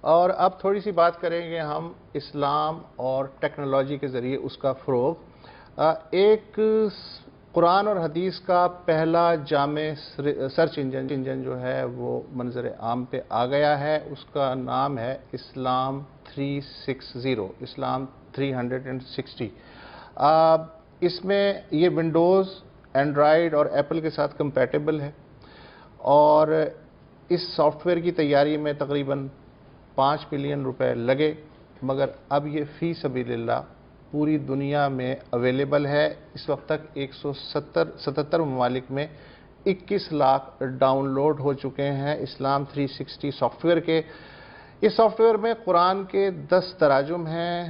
اور اب تھوڑی سی بات کریں گے ہم اسلام اور ٹیکنالوجی کے ذریعے اس کا فروغ. ایک قرآن اور حدیث کا پہلا جامع سرچ انجن جو ہے وہ منظر عام پہ آ گیا ہے. اس کا نام ہے اسلام 360، اسلام 360. اس میں یہ ونڈوز، اینڈرائیڈ اور ایپل کے ساتھ کمپیٹیبل ہے، اور اس سافٹ ویئر کی تیاری میں تقریباً 5 بلین روپے لگے، مگر اب یہ فی سبیل اللہ پوری دنیا میں اویلیبل ہے. اس وقت تک 177 ممالک میں 21 لاکھ ڈاؤن لوڈ ہو چکے ہیں اسلام 360 سافٹ ویئر کے. اس سافٹ ویئر میں قرآن کے 10 تراجم ہیں،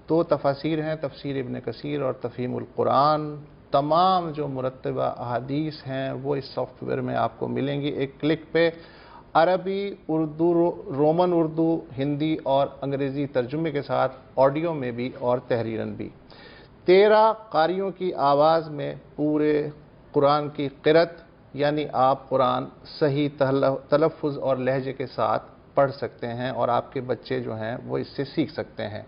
2 تفاسیر ہیں، تفسیر ابن کثیر اور تفہیم القرآن. تمام جو مرتبہ احادیث ہیں وہ اس سافٹ ویئر میں آپ کو ملیں گی ایک کلک پہ. عربی، اردو، رومن اردو، ہندی اور انگریزی ترجمے کے ساتھ آڈیو میں بھی اور تحریراً بھی. 13 قاریوں کی آواز میں پورے قرآن کی قرأت، یعنی آپ قرآن صحیح تلفظ اور لہجے کے ساتھ پڑھ سکتے ہیں، اور آپ کے بچے جو ہیں وہ اس سے سیکھ سکتے ہیں.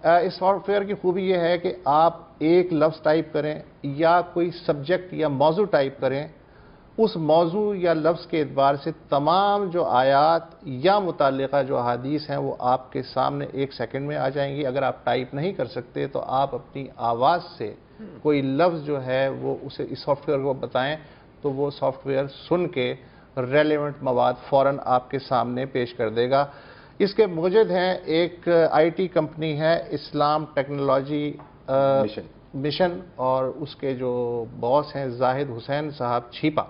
اس سافٹ ویئر کی خوبی یہ ہے کہ آپ ایک لفظ ٹائپ کریں یا کوئی سبجیکٹ یا موضوع ٹائپ کریں، اس موضوع یا لفظ کے اعتبار سے تمام جو آیات یا متعلقہ جو احادیث ہیں وہ آپ کے سامنے 1 سیکنڈ میں آ جائیں گی. اگر آپ ٹائپ نہیں کر سکتے تو آپ اپنی آواز سے کوئی لفظ جو ہے وہ اسے اس سافٹ ویئر کو بتائیں تو وہ سافٹ ویئر سن کے ریلیونٹ مواد فوراً آپ کے سامنے پیش کر دے گا. اس کے موجد ہیں ایک آئی ٹی کمپنی ہے اسلام ٹیکنالوجی مشن، اور اس کے جو باس ہیں زاہد حسین صاحب چھیپا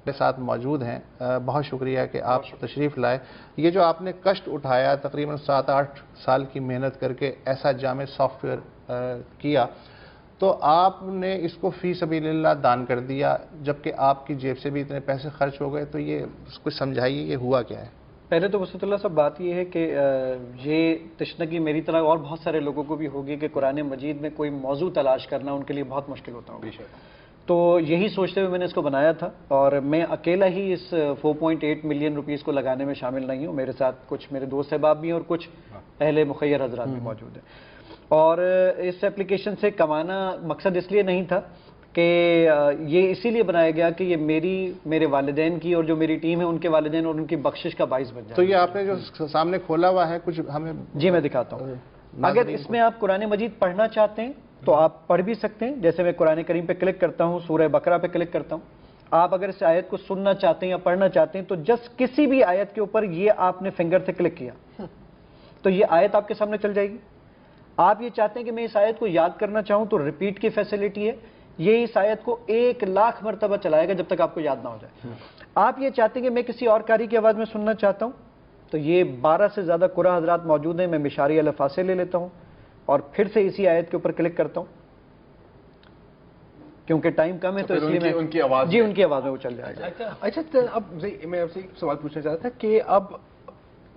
کے ساتھ موجود ہیں. بہت شکریہ کہ آپ تشریف لائے. یہ جو آپ نے کشٹ اٹھایا تقریباً 7-8 سال کی محنت کر کے ایسا جامع سافٹ ویئر کیا، تو آپ نے اس کو فی سبیل اللہ دان کر دیا، جبکہ آپ کی جیب سے بھی اتنے پیسے خرچ ہو گئے. تو یہ کچھ سمجھائیے یہ ہوا کیا ہے؟ پہلے تو وسعت اللہ صاحب بات یہ ہے کہ یہ تشنگی میری طرح اور بہت سارے لوگوں کو بھی ہوگی کہ قرآن مجید میں کوئی موضوع تلاش کرنا ان کے لیے بہت مشکل ہوتا ہوگا. تو یہی سوچتے ہوئے میں نے اس کو بنایا تھا، اور میں اکیلا ہی اس 4.8 ملین روپیز کو لگانے میں شامل نہیں ہوں. میرے ساتھ کچھ میرے دوست احباب بھی ہیں اور کچھ اہل مخیر حضرات بھی موجود ہیں. اور اس ایپلیکیشن سے کمانا مقصد اس لیے نہیں تھا کہ یہ اسی لیے بنایا گیا کہ یہ میرے والدین کی اور جو میری ٹیم ہے ان کے والدین اور ان کی بخشش کا باعث بن جائے. تو یہ آپ نے جو سامنے کھولا ہوا ہے کچھ ہمیں جی میں دکھاتا ہوں. اگر اس میں آپ قرآن مجید پڑھنا چاہتے ہیں تو آپ پڑھ بھی سکتے ہیں. جیسے میں قرآن کریم پہ کلک کرتا ہوں، سورہ بقرہ پہ کلک کرتا ہوں. آپ اگر اس آیت کو سننا چاہتے ہیں یا پڑھنا چاہتے ہیں تو جسٹ کسی بھی آیت کے اوپر یہ آپ نے فنگر سے کلک کیا تو یہ آیت آپ کے سامنے چل جائے گی. آپ یہ چاہتے ہیں کہ میں اس آیت کو یاد کرنا چاہوں تو ریپیٹ کی فیسلٹی ہے. یہ اس آیت کو 1 لاکھ مرتبہ چلائے گا جب تک آپ کو یاد نہ ہو جائے. آپ یہ چاہتے ہیں کہ میں کسی اور قاری کی آواز میں سننا چاہتا ہوں تو یہ 12 سے زیادہ قرآن حضرات موجود ہیں. میں مشاری الفاظ لے لیتا ہوں اور پھر سے اسی آیت کے اوپر کلک کرتا ہوں. کیونکہ ٹائم کم ہے تو اس لیے میں ان کی آواز ان کی آواز میں وہ چل جائے گا. اچھا اب میں آپ سے ایک سوال پوچھنا چاہتا تھا کہ اب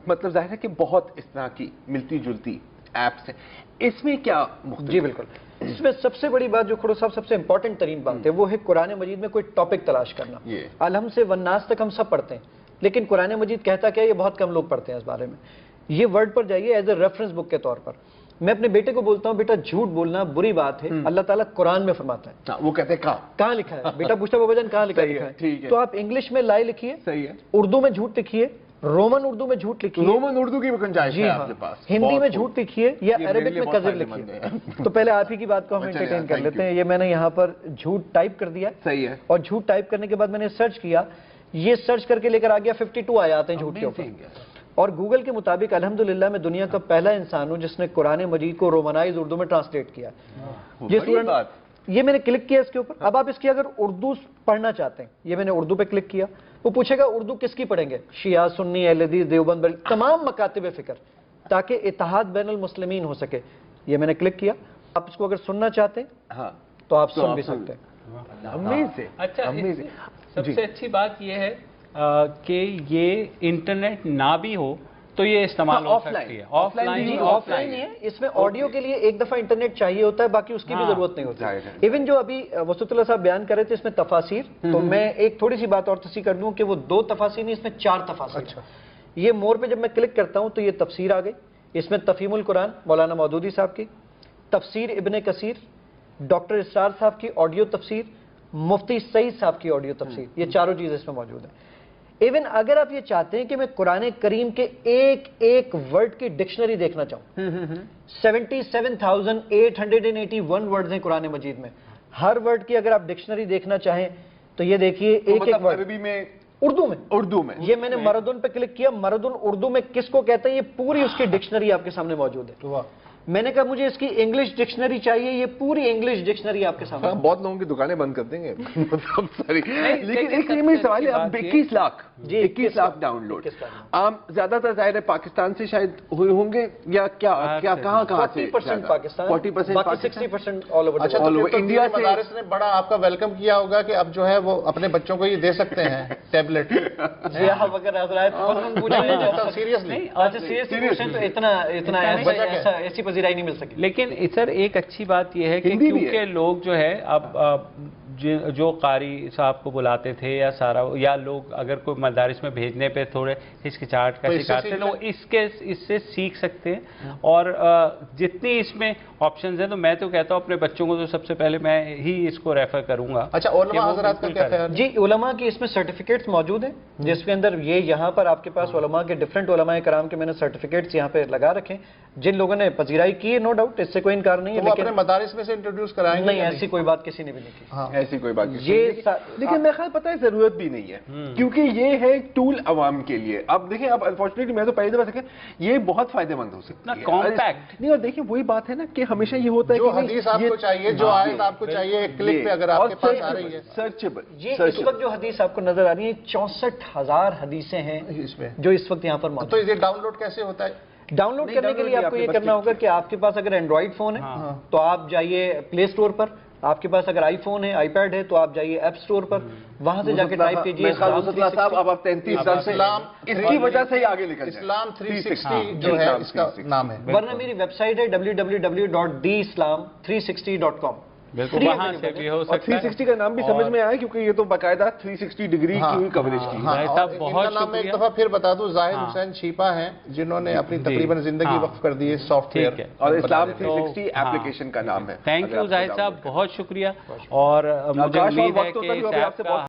مطلب ظاہر ہے کہ بہت اس طرح کی ملتی جلتی ایپس ہیں، اس میں کیا مختلف؟ جی بالکل. اس میں سب سے بڑی بات جو کھڑو صاحب سب سے امپورٹنٹ ترین بات ہے وہ ہے قرآن مجید میں کوئی ٹاپک تلاش کرنا. الحم سے والناس تک ہم سب پڑھتے ہیں، لیکن قرآن مجید کہتا کیا یہ بہت کم لوگ پڑھتے ہیں. اس بارے میں یہ ورڈ پر جائیے ایز اے ریفرنس بک کے طور پر. میں اپنے بیٹے کو بولتا ہوں بیٹا جھوٹ بولنا بری بات ہے، اللہ تعالیٰ قرآن میں فرماتا ہے. وہ کہتے ہیں کہاں لکھا ہے؟ بیٹا پوچھتا بابا جان کہاں لکھا ہے؟ تو آپ انگلش میں لائے لکھیے، اردو میں جھوٹ لکھیے، رومن اردو میں جھوٹ لکھیے، رومن اردو کی گنجائش ہے آپ کے پاس، ہندی میں جھوٹ لکھیے یا عربک میں کذب لکھیے. تو پہلے آپ ہی کی بات کو ہم انٹرٹین کر لیتے ہیں. یہ میں نے یہاں پر جھوٹ ٹائپ کر دیا، صحیح ہے، اور جھوٹ ٹائپ کرنے کے بعد میں نے سرچ کیا. یہ سرچ کر کے لے کر آ گیا 52 آیات ہیں جھوٹ کے اوپر. اور گوگل کے مطابق الحمدللہ میں دنیا کا پہلا انسان ہوں جس نے قرآن مجید کو رومنائز اردو میں ٹرانسلیٹ کیا. یہ میں نے کلک کیا اس کے اوپر. اب آپ اس کی اگر اردو پڑھنا چاہتے ہیں، یہ میں نے اردو پہ کلک کیا. وہ پوچھے گا اردو کس کی پڑھیں گے؟ شیعہ، سنی، اہل حدیث، دیوبند، تمام مکاتب فکر، تاکہ اتحاد بین المسلمین ہو سکے. یہ میں نے کلک کیا. آپ اس کو اگر سننا چاہتے ہیں تو آپ سن بھی سکتے ہیں. اچھا، سب سے اچھی بات یہ ہے کہ یہ انٹرنیٹ نہ بھی ہو تو یہ استعمال ہو سکتی ہے. آف لائن ہے. اس میں آڈیو کے لیے ایک دفعہ انٹرنیٹ چاہیے ہوتا ہے، باقی اس کی بھی ضرورت نہیں ہوتی. ایون جو ابھی وسعت اللہ صاحب بیان کر رہے تھے اس میں تفاسیر، تو میں ایک تھوڑی سی بات اور تصحیح کر دوں کہ وہ 2 تفاسیر نہیں، اس میں 4 تفاسیر. یہ مور پہ جب میں کلک کرتا ہوں تو یہ تفسیر آ گئی. اس میں تفہیم القرآن مولانا مودودی صاحب کی، تفسیر ابن کثیر، ڈاکٹر اسرار صاحب کی آڈیو تفسیر، مفتی سعید صاحب کی آڈیو تفسیر، یہ چاروں چیزیں اس میں موجود ہیں. ایون اگر آپ یہ چاہتے ہیں کہ میں قرآن کریم کے ایک ایک ورڈ کی ڈکشنری دیکھنا چاہوں، 77,881 ورڈز ہیں قرآن مجید میں. ہر ورڈ کی اگر آپ ڈکشنری دیکھنا چاہیں تو یہ دیکھیے ایک ایک ورڈ عربی میں، اردو میں یہ میں نے مردن پہ کلک کیا، مردن اردو میں کس کو کہتے ہیں، یہ پوری اس کی ڈکشنری آپ کے سامنے موجود ہے. میں نے کہا مجھے اس کی انگلش ڈکشنری چاہیے، یہ پوری انگلش ڈکشنری آپ کے سامنے. بہت لوگوں کی دکانیں بند کر دیں گے لیکن ایک یہ میرا سوال ہے، اب 21 لاکھ 21 لاکھ ڈاؤن لوڈ زیادہ تر ظاہر ہے پاکستان سے شاید ہوئے ہوں گے یا کیا کہاں سے؟ 40% پاکستان، 40% باقی 60% آل اچھا اوور. انڈیا سے مدارس نے بڑا آپ کا ویلکم کیا ہوگا کہ اب جو ہے وہ اپنے بچوں کو یہ دے سکتے ہیں ٹیبلٹ. سیریسلی اتنا ایسی پذیرائی نہیں مل سکی. لیکن سر ایک اچھی بات یہ ہے کہ کیونکہ لوگ جو ہے اب جو قاری صاحب کو بلاتے تھے یا لوگ اگر کوئی مدارس میں بھیجنے پہ تھوڑے ہچکچاہٹ کا شکار تھے، تو اس سے سیکھ سکتے ہیں. اور جتنی اس میں آپشنز ہیں تو میں تو کہتا ہوں اپنے بچوں کو تو سب سے پہلے میں ہی اس کو ریفر کروں گا. اچھا علماء حضرات کا کیا خیال؟ جی علماء کی اس میں سرٹیفکیٹس موجود ہیں جس کے اندر یہاں پر آپ کے پاس علماء کے ڈفرینٹ علماء کرام کے میں نے سرٹیفکیٹس یہاں پہ لگا رکھے جن لوگوں نے پذیرائی کی ہے. نو ڈاؤٹ اس سے کوئی انکار نہیں ہے، لیکن مدارس میں سے انٹروڈیوس کرائیں گے؟ نہیں، ایسی کوئی بات کسی نے بھی نہیں کی. ایسی کوئی بات لیکن میں خیال پتہ ہے ضرورت بھی نہیں ہے کیونکہ یہ ہے ٹول عوام کے لیے. اب دیکھیں اب انفارچونیٹلی میں تو پہلی دفعہ دیکھیں یہ بہت فائدہ مند ہو سکتا ہے کمپیکٹ نہیں. اور دیکھیں وہی بات ہے نا کہ ہمیشہ یہ ہوتا ہے جو حدیث آپ کو چاہیے، جو آیت آپ کو چاہیے، ایک کلک پہ اگر آپ کے پاس آ رہی ہے سرچیبل. یہ اس وقت جو حدیث آپ کو نظر آ رہی ہیں 64,000 حدیثیں ہیں اس میں جو اس وقت یہاں پر موجود. تو یہ ڈاؤن لوڈ کیسے ہوتا ہے؟ ڈاؤن لوڈ کرنے کے لیے آپ کو یہ کرنا ہوگا کہ آپ کے پاس اگر اینڈرائڈ فون ہے تو آپ جائیے پلے اسٹور پر، آپ کے پاس اگر آئی فون ہے، آئی پیڈ ہے تو آپ جائیے ایپ اسٹور پر، وہاں سے جا کے ٹائپ کیجیے صاحب. اب آپ 33 سال سے اس کی وجہ سے ہی آگے نکل جائیں. اسلام 360 جو ہے اس کا نام ہے. ورنہ میری ویب سائٹ ہے www.theislam360.com. بالکل وہاں سے بھی ہو سکتا ہے. 360 کا نام بھی سمجھ میں آیا کیونکہ یہ تو باقاعدہ 360 ڈگری کی ہوئی کوریج کی. ان کا نام میں ایک دفعہ پھر بتا دوں، زاہد حسین چھیپا ہیں جنہوں نے اپنی تقریباً زندگی وقف کر دی ہے سافٹ ویئر، اور اسلام 360 ایپلیکیشن کا نام ہے. تھینک یو زاہد صاحب، بہت شکریہ. اور مجھے امید ہے کہ